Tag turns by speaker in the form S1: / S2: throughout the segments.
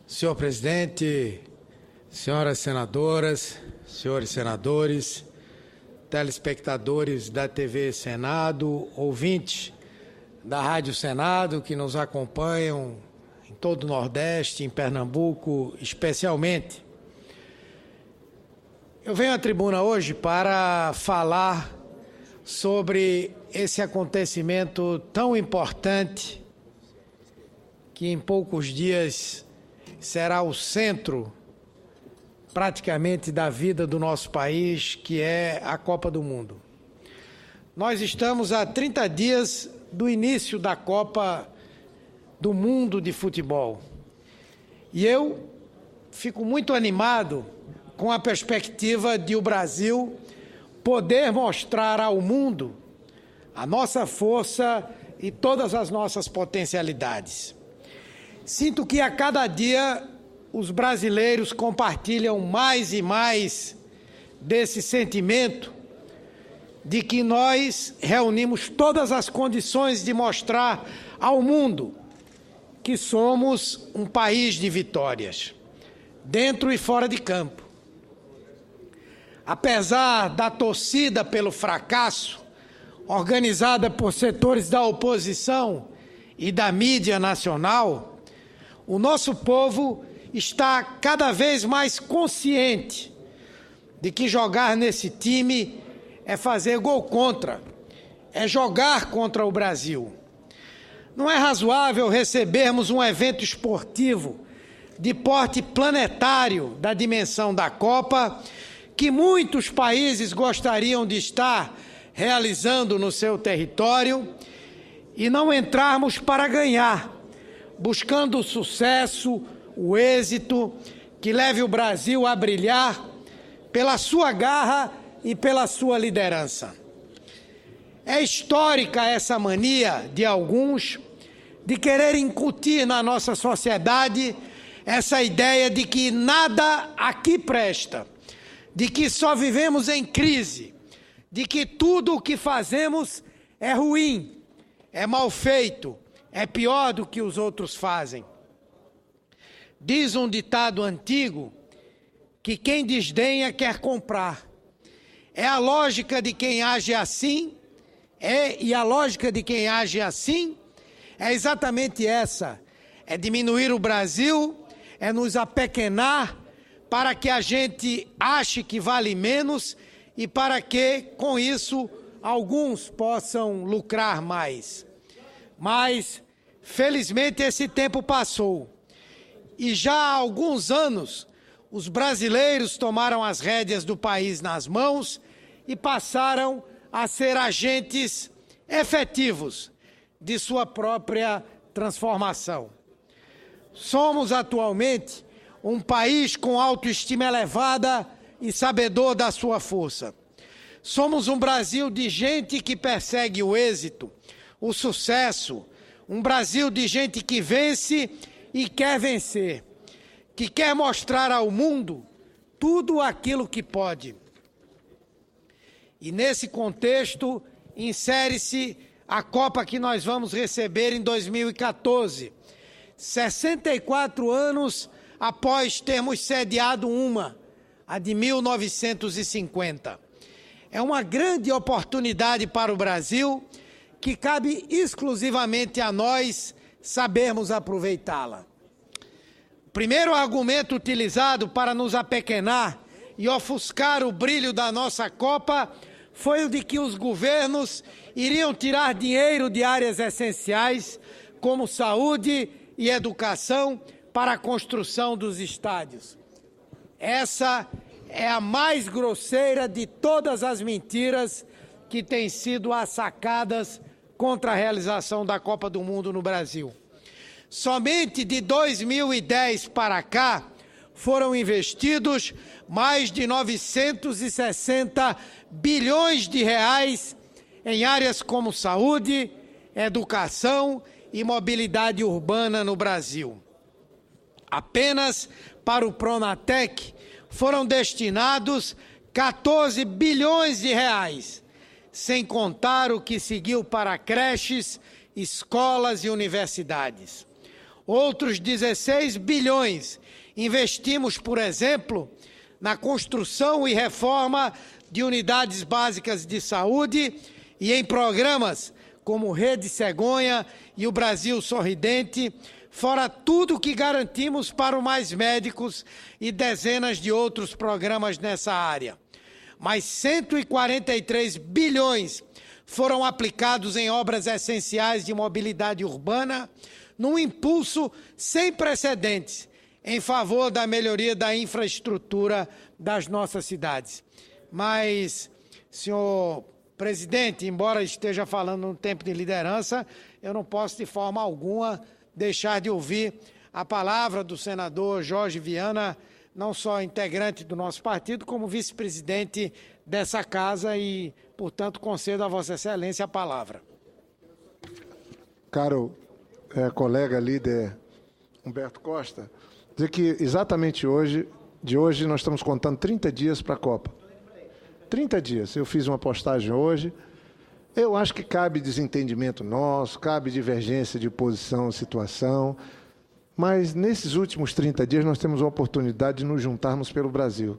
S1: Senhor presidente, senhoras senadoras, senhores senadores, telespectadores da TV Senado, ouvintes da Rádio Senado que nos acompanham em todo o Nordeste, em Pernambuco especialmente. Eu venho à tribuna hoje para falar sobre esse acontecimento tão importante que em poucos dias será o centro praticamente da vida do nosso país, que é a Copa do Mundo. Nós estamos a 30 dias do início da Copa do Mundo de futebol. E eu fico muito animado com a perspectiva de o Brasil poder mostrar ao mundo a nossa força e todas as nossas potencialidades. Sinto que a cada dia os brasileiros compartilham mais e mais desse sentimento de que nós reunimos todas as condições de mostrar ao mundo que somos um país de vitórias, dentro e fora de campo. Apesar da torcida pelo fracasso, organizada por setores da oposição e da mídia nacional, o nosso povo está cada vez mais consciente de que jogar nesse time é fazer gol contra, é jogar contra o Brasil. Não é razoável recebermos um evento esportivo de porte planetário da dimensão da Copa, que muitos países gostariam de estar realizando no seu território, e não entrarmos para ganhar, buscando o sucesso, o êxito que leve o Brasil a brilhar pela sua garra e pela sua liderança. É histórica essa mania de alguns de querer incutir na nossa sociedade essa ideia de que nada aqui presta, de que só vivemos em crise, de que tudo o que fazemos é ruim, é mal feito, é pior do que os outros fazem. Diz um ditado antigo que quem desdenha quer comprar. É a lógica de quem age assim, e a lógica de quem age assim é exatamente essa: é diminuir o Brasil, é nos apequenar para que a gente ache que vale menos e para que, com isso, alguns possam lucrar mais. Mas, felizmente, esse tempo passou. E já há alguns anos, os brasileiros tomaram as rédeas do país nas mãos e passaram a ser agentes efetivos de sua própria transformação. Somos atualmente um país com autoestima elevada e sabedor da sua força. Somos um Brasil de gente que persegue o êxito, o sucesso, um Brasil de gente que vence e quer vencer, que quer mostrar ao mundo tudo aquilo que pode. E nesse contexto insere-se a Copa que nós vamos receber em 2014, 64 anos após termos sediado uma, a de 1950. É uma grande oportunidade para o Brasil que cabe exclusivamente a nós sabermos aproveitá-la. O primeiro argumento utilizado para nos apequenar e ofuscar o brilho da nossa Copa foi o de que os governos iriam tirar dinheiro de áreas essenciais, como saúde e educação, para a construção dos estádios. Essa é a mais grosseira de todas as mentiras que têm sido assacadas contra a realização da Copa do Mundo no Brasil. Somente de 2010 para cá foram investidos mais de 960 bilhões de reais em áreas como saúde, educação e mobilidade urbana no Brasil. Apenas para o Pronatec foram destinados 14 bilhões de reais, sem contar o que seguiu para creches, escolas e universidades. Outros 16 bilhões investimos, por exemplo, na construção e reforma de unidades básicas de saúde e em programas como Rede Cegonha e o Brasil Sorridente, fora tudo que garantimos para o Mais Médicos e dezenas de outros programas nessa área. Mais 143 bilhões foram aplicados em obras essenciais de mobilidade urbana, num impulso sem precedentes em favor da melhoria da infraestrutura das nossas cidades. Mas, senhor presidente, embora esteja falando no tempo de liderança, eu não posso de forma alguma deixar de ouvir a palavra do senador Jorge Viana, não só integrante do nosso partido, como vice-presidente dessa casa e, portanto, concedo a Vossa Excelência a palavra.
S2: Caro colega líder Humberto Costa, dizer que exatamente hoje nós estamos contando 30 dias para a Copa. 30 dias. Eu fiz uma postagem hoje. Eu acho que cabe desentendimento nosso, cabe divergência de posição, situação, mas nesses últimos 30 dias nós temos a oportunidade de nos juntarmos pelo Brasil.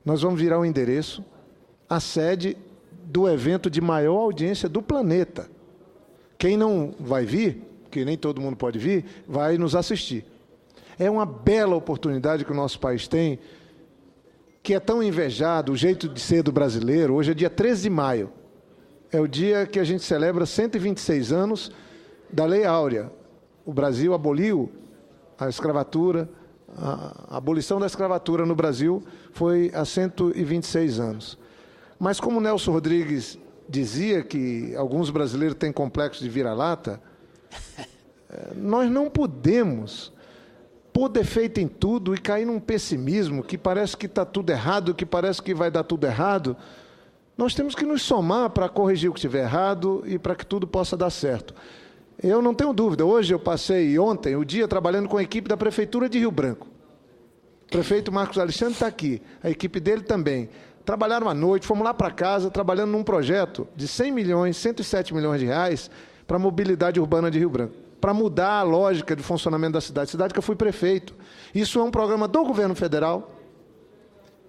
S2: Nós vamos virar o endereço, a sede do evento de maior audiência do planeta. Quem não vai vir, porque nem todo mundo pode vir, vai nos assistir. É uma bela oportunidade que o nosso país tem, que é tão invejado, o jeito de ser do brasileiro. Hoje é dia 13 de maio. É o dia que a gente celebra 126 anos da Lei Áurea. O Brasil aboliu a escravatura, a abolição da escravatura no Brasil foi há 126 anos. Mas como Nelson Rodrigues dizia que alguns brasileiros têm complexo de vira-lata, nós não podemos pôr defeito em tudo e cair num pessimismo que parece que está tudo errado, que parece que vai dar tudo errado. Nós temos que nos somar para corrigir o que estiver errado e para que tudo possa dar certo. Eu não tenho dúvida, hoje eu passei ontem o dia trabalhando com a equipe da Prefeitura de Rio Branco. O prefeito Marcos Alexandre está aqui, a equipe dele também. Trabalharam à noite, fomos lá para casa, trabalhando num projeto de 100 milhões, 107 milhões de reais para a mobilidade urbana de Rio Branco, para mudar a lógica de funcionamento da cidade que eu fui prefeito. Isso é um programa do governo federal,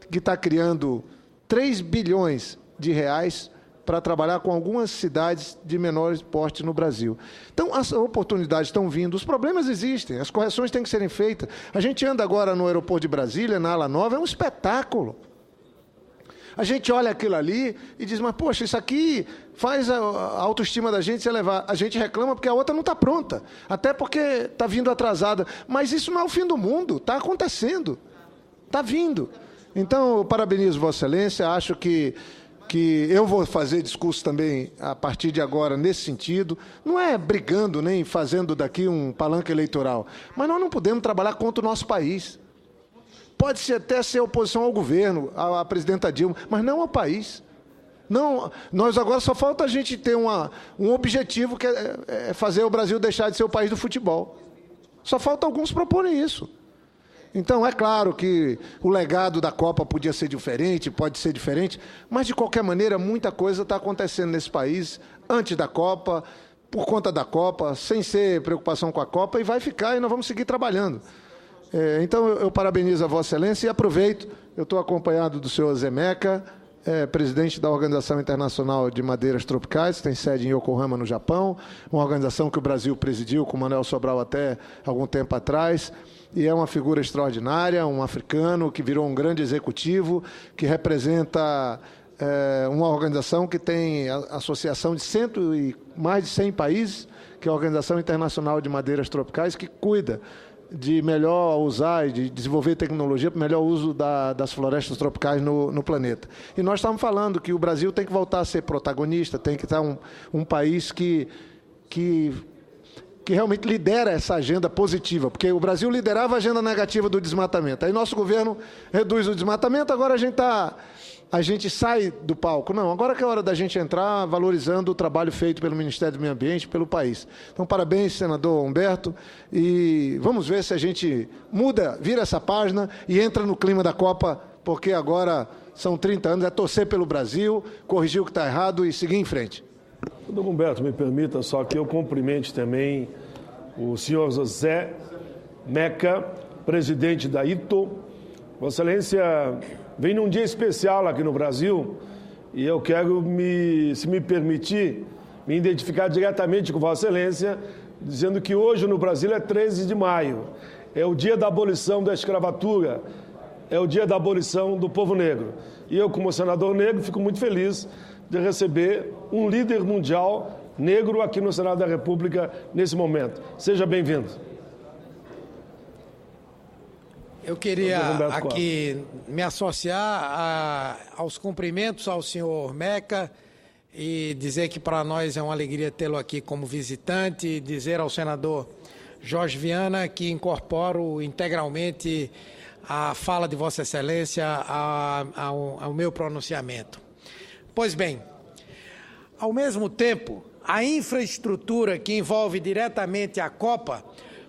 S2: que está criando 3 bilhões de reais para trabalhar com algumas cidades de menor porte no Brasil. Então, as oportunidades estão vindo, os problemas existem, as correções têm que serem feitas. A gente anda agora no aeroporto de Brasília, na Ala Nova, é um espetáculo. A gente olha aquilo ali e diz, mas, poxa, isso aqui faz a autoestima da gente se elevar. A gente reclama porque a outra não está pronta, até porque está vindo atrasada. Mas isso não é o fim do mundo, está acontecendo, está vindo. Então, eu parabenizo Vossa Excelência, acho que eu vou fazer discurso também, a partir de agora, nesse sentido. Não é brigando, nem fazendo daqui um palanque eleitoral, mas nós não podemos trabalhar contra o nosso país. Pode até ser oposição ao governo, à presidenta Dilma, mas não ao país. Não, nós agora só falta a gente ter um objetivo, que é fazer o Brasil deixar de ser o país do futebol. Só falta alguns proporem isso. Então, é claro que o legado da Copa podia ser diferente, pode ser diferente, mas, de qualquer maneira, muita coisa está acontecendo nesse país antes da Copa, por conta da Copa, sem ser preocupação com a Copa, e vai ficar, e nós vamos seguir trabalhando. Então, eu parabenizo a Vossa Excelência e aproveito, eu estou acompanhado do senhor Zemeca, presidente da Organização Internacional de Madeiras Tropicais, que tem sede em Yokohama, no Japão, uma organização que o Brasil presidiu com o Manuel Sobral até algum tempo atrás, e é uma figura extraordinária, um africano que virou um grande executivo, que representa uma organização que tem associação de mais de 100 países, que é a Organização Internacional de Madeiras Tropicais, que cuida de melhor usar e de desenvolver tecnologia para o melhor uso das florestas tropicais no planeta. E nós estamos falando que o Brasil tem que voltar a ser protagonista, tem que estar um país que realmente lidera essa agenda positiva, porque o Brasil liderava a agenda negativa do desmatamento. Aí nosso governo reduz o desmatamento, agora a gente sai do palco. Não, agora que é hora da gente entrar valorizando o trabalho feito pelo Ministério do Meio Ambiente, pelo país. Então, parabéns, senador Humberto, e vamos ver se a gente vira essa página e entra no clima da Copa, porque agora são 30 anos, é torcer pelo Brasil, corrigir o que está errado e seguir em frente.
S3: Doutor Humberto, me permita só que eu cumprimente também o senhor José Meca, presidente da ITO. Vossa Excelência vem num dia especial aqui no Brasil e eu quero, se me permitir, me identificar diretamente com Vossa Excelência, dizendo que hoje no Brasil é 13 de maio, é o dia da abolição da escravatura, é o dia da abolição do povo negro. E eu, como senador negro, fico muito feliz de receber um líder mundial negro aqui no Senado da República nesse momento. Seja bem-vindo.
S1: Eu queria aqui me associar aos cumprimentos ao senhor Meca e dizer que para nós é uma alegria tê-lo aqui como visitante e dizer ao senador Jorge Viana que incorporo integralmente a fala de Vossa Excelência ao meu pronunciamento. Pois bem, ao mesmo tempo, a infraestrutura que envolve diretamente a Copa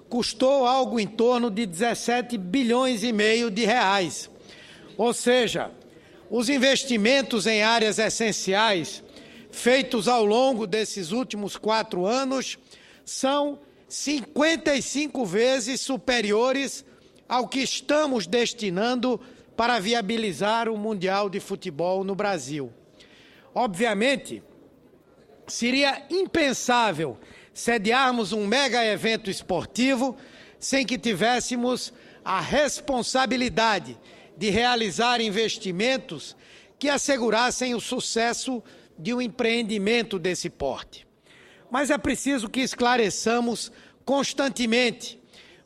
S1: custou algo em torno de 17 bilhões e meio de reais. Ou seja, os investimentos em áreas essenciais feitos ao longo desses últimos 4 anos são 55 vezes superiores ao que estamos destinando para viabilizar o Mundial de Futebol no Brasil. Obviamente, seria impensável sediarmos um mega evento esportivo sem que tivéssemos a responsabilidade de realizar investimentos que assegurassem o sucesso de um empreendimento desse porte. Mas é preciso que esclareçamos constantemente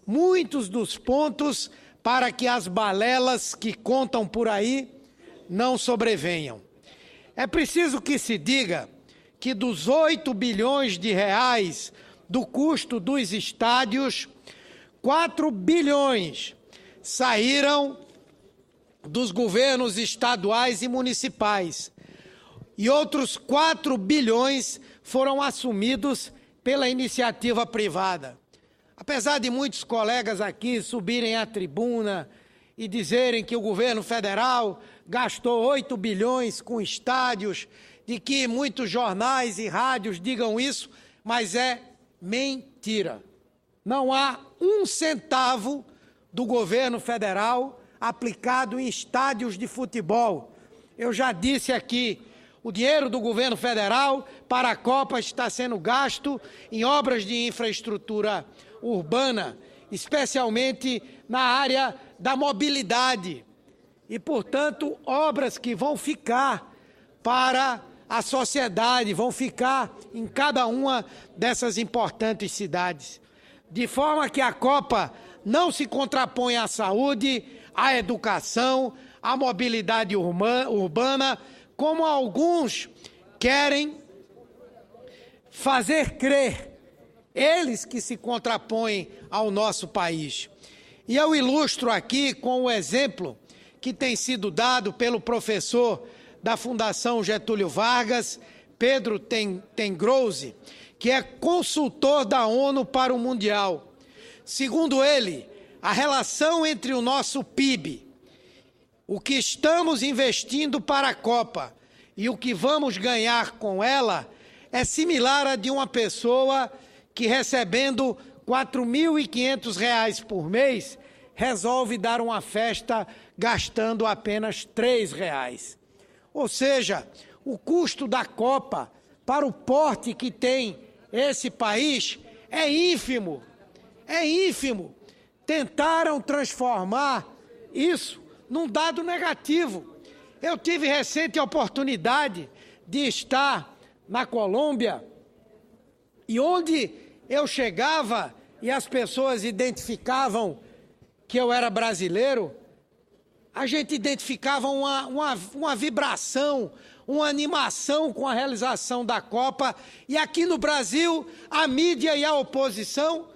S1: muitos dos pontos para que as balelas que contam por aí não sobrevenham. É preciso que se diga que dos 8 bilhões de reais do custo dos estádios, 4 bilhões saíram dos governos estaduais e municipais e outros 4 bilhões foram assumidos pela iniciativa privada. Apesar de muitos colegas aqui subirem à tribuna e dizerem que o governo federal gastou 8 bilhões com estádios, de que muitos jornais e rádios digam isso, mas é mentira. Não há um centavo do governo federal aplicado em estádios de futebol. Eu já disse aqui, o dinheiro do governo federal para a Copa está sendo gasto em obras de infraestrutura urbana, especialmente na área da mobilidade. E, portanto, obras que vão ficar para a sociedade, vão ficar em cada uma dessas importantes cidades. De forma que a Copa não se contrapõe à saúde, à educação, à mobilidade urbana, como alguns querem fazer crer, eles que se contrapõem ao nosso país. E eu ilustro aqui com o exemplo que tem sido dado pelo professor da Fundação Getúlio Vargas, Pedro Tengrose, que é consultor da ONU para o Mundial. Segundo ele, a relação entre o nosso PIB, o que estamos investindo para a Copa e o que vamos ganhar com ela é similar à de uma pessoa que, recebendo R$ 4.500 por mês, resolve dar uma festa gastando apenas R$ 3. Ou seja, o custo da Copa para o porte que tem esse país é ínfimo. É ínfimo. Tentaram transformar isso num dado negativo. Eu tive recente oportunidade de estar na Colômbia e onde eu chegava e as pessoas identificavam que eu era brasileiro, a gente identificava uma vibração, uma animação com a realização da Copa. E aqui no Brasil, a mídia e a oposição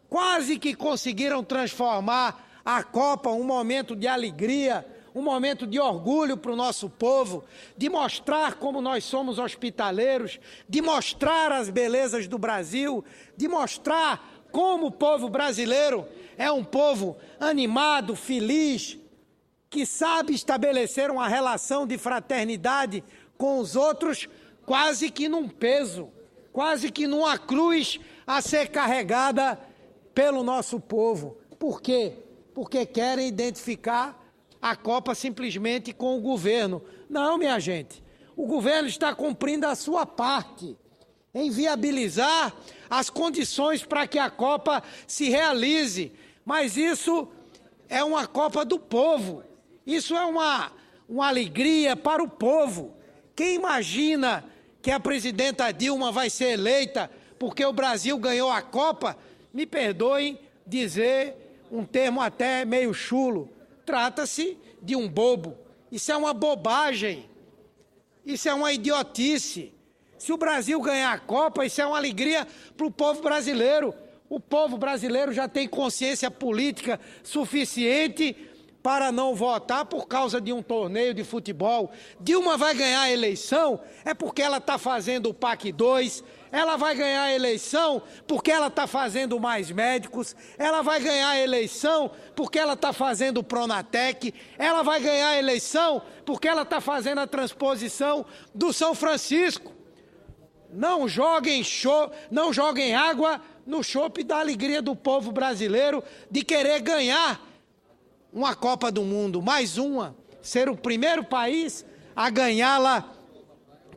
S1: quase que conseguiram transformar a Copa um momento de alegria, um momento de orgulho para o nosso povo, de mostrar como nós somos hospitaleiros, de mostrar as belezas do Brasil, de mostrar como o povo brasileiro é um povo animado, feliz, que sabe estabelecer uma relação de fraternidade com os outros quase que num peso, quase que numa cruz a ser carregada pelo nosso povo. Por quê? Porque querem identificar a Copa simplesmente com o governo. Não, minha gente. O governo está cumprindo a sua parte em viabilizar as condições para que a Copa se realize. Mas isso é uma Copa do povo. Isso é uma alegria para o povo. Quem imagina que a presidenta Dilma vai ser eleita porque o Brasil ganhou a Copa, me perdoem dizer um termo até meio chulo, trata-se de um bobo. Isso é uma bobagem. Isso é uma idiotice. Se o Brasil ganhar a Copa, isso é uma alegria para o povo brasileiro. O povo brasileiro já tem consciência política suficiente para não votar por causa de um torneio de futebol. Dilma vai ganhar a eleição é porque ela está fazendo o PAC 2, ela vai ganhar a eleição porque ela está fazendo mais médicos, ela vai ganhar a eleição porque ela está fazendo o Pronatec, ela vai ganhar a eleição porque ela está fazendo a transposição do São Francisco. Não joguem água no chope da alegria do povo brasileiro de querer ganhar uma Copa do Mundo, mais uma, ser o primeiro país a ganhá-la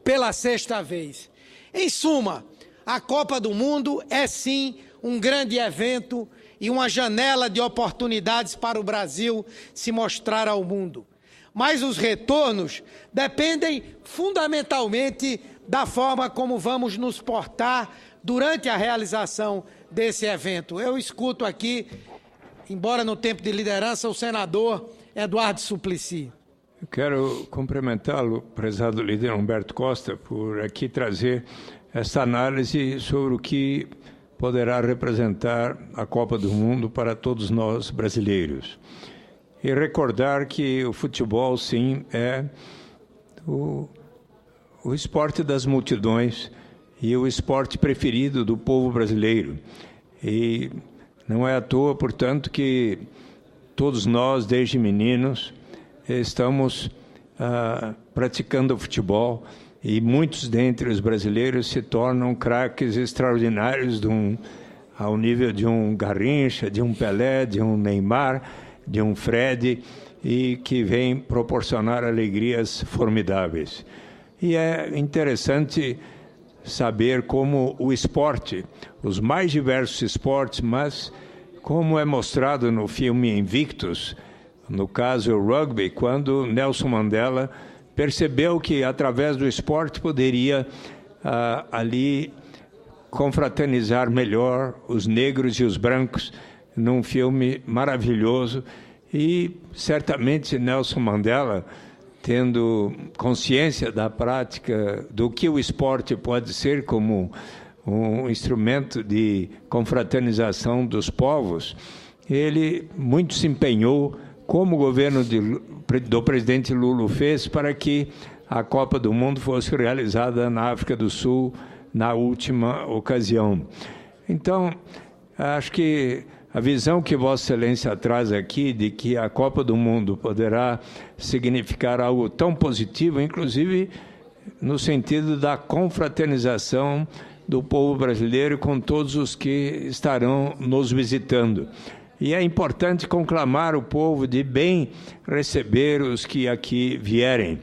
S1: pela 6ª vez. Em suma, a Copa do Mundo é sim um grande evento e uma janela de oportunidades para o Brasil se mostrar ao mundo. Mas os retornos dependem fundamentalmente da forma como vamos nos portar durante a realização desse evento. Eu escuto aqui, embora no tempo de liderança, o senador Eduardo Suplicy.
S4: Eu quero cumprimentá-lo, prezado líder Humberto Costa, por aqui trazer essa análise sobre o que poderá representar a Copa do Mundo para todos nós brasileiros. E recordar que o futebol, sim, é o esporte das multidões e o esporte preferido do povo brasileiro. E não é à toa, portanto, que todos nós, desde meninos, estamos praticando futebol e muitos dentre os brasileiros se tornam craques extraordinários ao nível de um Garrincha, de um Pelé, de um Neymar, de um Fred, e que vem proporcionar alegrias formidáveis. E é interessante saber como o esporte, os mais diversos esportes, mas como é mostrado no filme Invictus, no caso o rugby, quando Nelson Mandela percebeu que através do esporte poderia ali confraternizar melhor os negros e os brancos num filme maravilhoso. E certamente Nelson Mandela, tendo consciência da prática do que o esporte pode ser como um instrumento de confraternização dos povos, ele muito se empenhou, como o governo do presidente Lula fez, para que a Copa do Mundo fosse realizada na África do Sul na última ocasião. Então, acho que a visão que Vossa Excelência traz aqui de que a Copa do Mundo poderá significar algo tão positivo, inclusive no sentido da confraternização do povo brasileiro com todos os que estarão nos visitando. E é importante conclamar o povo de bem receber os que aqui vierem.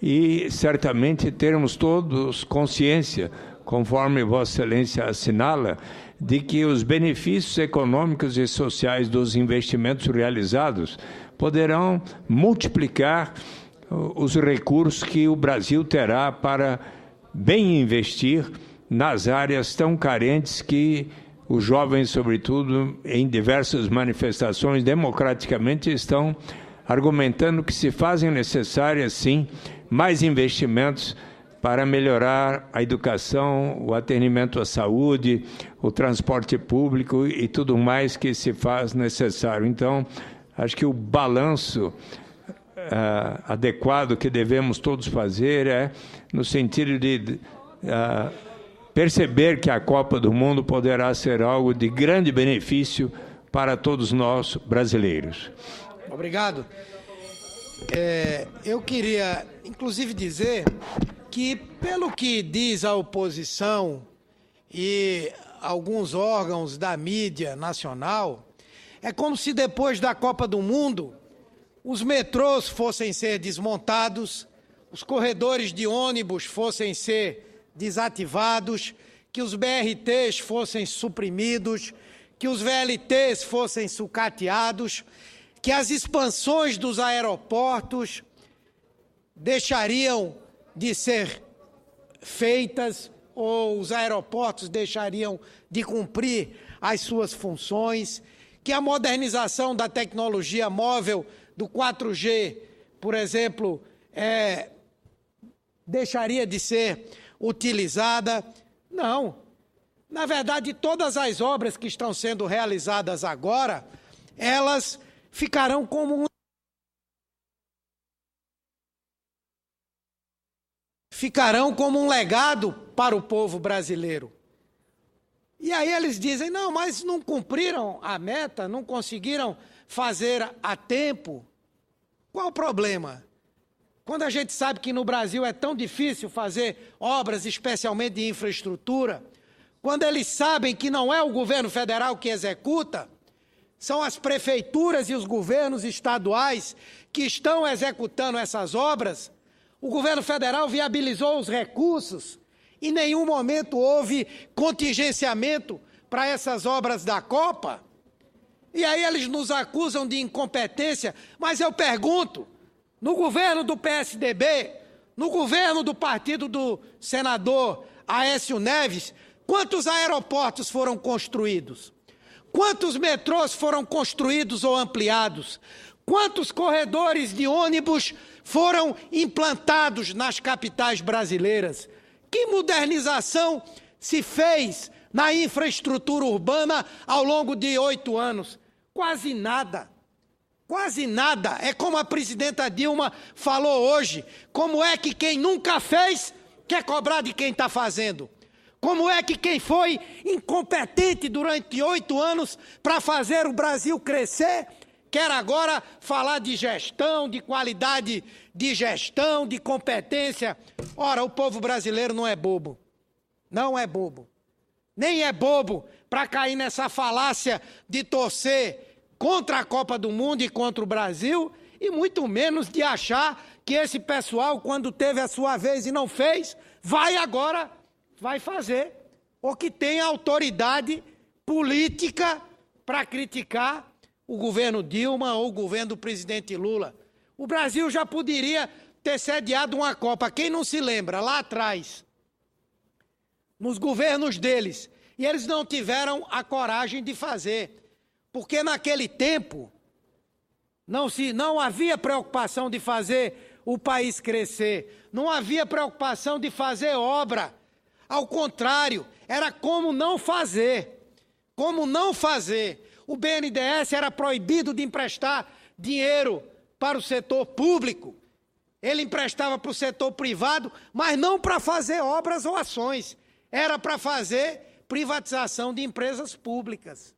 S4: E certamente termos todos consciência, conforme Vossa Excelência assinala, de que os benefícios econômicos e sociais dos investimentos realizados poderão multiplicar os recursos que o Brasil terá para bem investir nas áreas tão carentes que os jovens, sobretudo, em diversas manifestações, democraticamente estão argumentando que se fazem necessárias, sim, mais investimentos para melhorar a educação, o atendimento à saúde, o transporte público e tudo mais que se faz necessário. Então, acho que o balanço adequado que devemos todos fazer é no sentido de perceber que a Copa do Mundo poderá ser algo de grande benefício para todos nós brasileiros.
S1: Obrigado. Eu queria, inclusive, dizer que, pelo que diz a oposição e alguns órgãos da mídia nacional, é como se depois da Copa do Mundo os metrôs fossem ser desmontados, os corredores de ônibus fossem ser desativados, que os BRTs fossem suprimidos, que os VLTs fossem sucateados, que as expansões dos aeroportos deixariam de ser feitas ou os aeroportos deixariam de cumprir as suas funções, que a modernização da tecnologia móvel do 4G, por exemplo, deixaria de ser utilizada. Não. Na verdade, todas as obras que estão sendo realizadas agora, elas ficarão como um legado para o povo brasileiro. E aí eles dizem, não, mas não cumpriram a meta, não conseguiram fazer a tempo. Qual o problema? Quando a gente sabe que no Brasil é tão difícil fazer obras, especialmente de infraestrutura, quando eles sabem que não é o governo federal que executa, são as prefeituras e os governos estaduais que estão executando essas obras, o governo federal viabilizou os recursos, em nenhum momento houve contingenciamento para essas obras da Copa. E aí eles nos acusam de incompetência, mas eu pergunto, no governo do PSDB, no governo do partido do senador Aécio Neves, quantos aeroportos foram construídos? Quantos metrôs foram construídos ou ampliados? Quantos corredores de ônibus foram implantados nas capitais brasileiras? Que modernização se fez na infraestrutura urbana ao longo de 8 anos? Quase nada. Quase nada. É como a presidenta Dilma falou hoje. Como é que quem nunca fez quer cobrar de quem está fazendo? Como é que quem foi incompetente durante 8 anos para fazer o Brasil crescer quer agora falar de gestão, de qualidade de gestão, de competência? Ora, o povo brasileiro não é bobo. Não é bobo. Nem é bobo para cair nessa falácia de torcer contra a Copa do Mundo e contra o Brasil, e muito menos de achar que esse pessoal, quando teve a sua vez e não fez, vai fazer, ou que tem autoridade política para criticar o governo Dilma ou o governo do presidente Lula. O Brasil já poderia ter sediado uma Copa, quem não se lembra, lá atrás, nos governos deles, e eles não tiveram a coragem de fazer, porque naquele tempo não havia preocupação de fazer o país crescer, não havia preocupação de fazer obra. Ao contrário, era como não fazer. Como não fazer. O BNDES era proibido de emprestar dinheiro para o setor público. Ele emprestava para o setor privado, mas não para fazer obras ou ações. Era para fazer privatização de empresas públicas.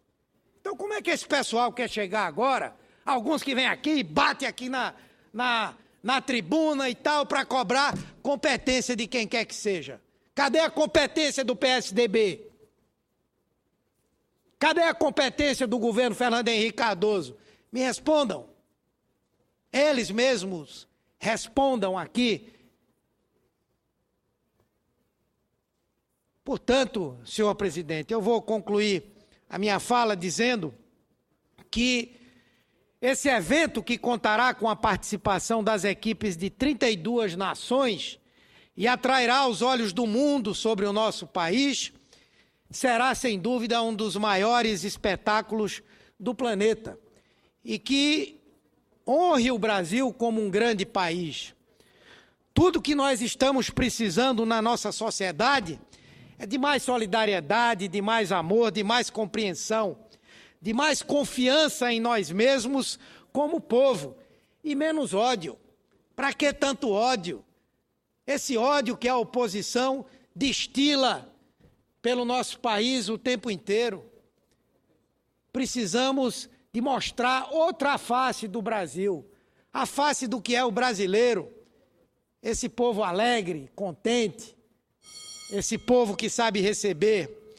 S1: Então, como é que esse pessoal quer chegar agora? Alguns que vêm aqui e batem aqui na tribuna e tal, para cobrar competência de quem quer que seja. Cadê a competência do PSDB? Cadê a competência do governo Fernando Henrique Cardoso? Me respondam. Eles mesmos respondam aqui. Portanto, senhor presidente, eu vou concluir a minha fala dizendo que esse evento, que contará com a participação das equipes de 32 nações e atrairá os olhos do mundo sobre o nosso país, será, sem dúvida, um dos maiores espetáculos do planeta e que honre o Brasil como um grande país. Tudo que nós estamos precisando na nossa sociedade é de mais solidariedade, de mais amor, de mais compreensão, de mais confiança em nós mesmos como povo e menos ódio. Para que tanto ódio? Esse ódio que a oposição destila pelo nosso país o tempo inteiro. Precisamos de mostrar outra face do Brasil, a face do que é o brasileiro, esse povo alegre, contente, esse povo que sabe receber,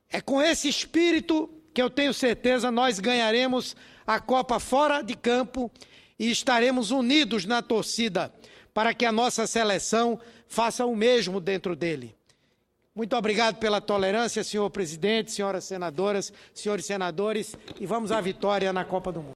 S1: É com esse espírito que eu tenho certeza nós ganharemos a Copa fora de campo e estaremos unidos na torcida para que a nossa seleção faça o mesmo dentro dele. Muito obrigado pela tolerância, senhor presidente, senhoras senadoras, senhores senadores, e vamos à vitória na Copa do Mundo.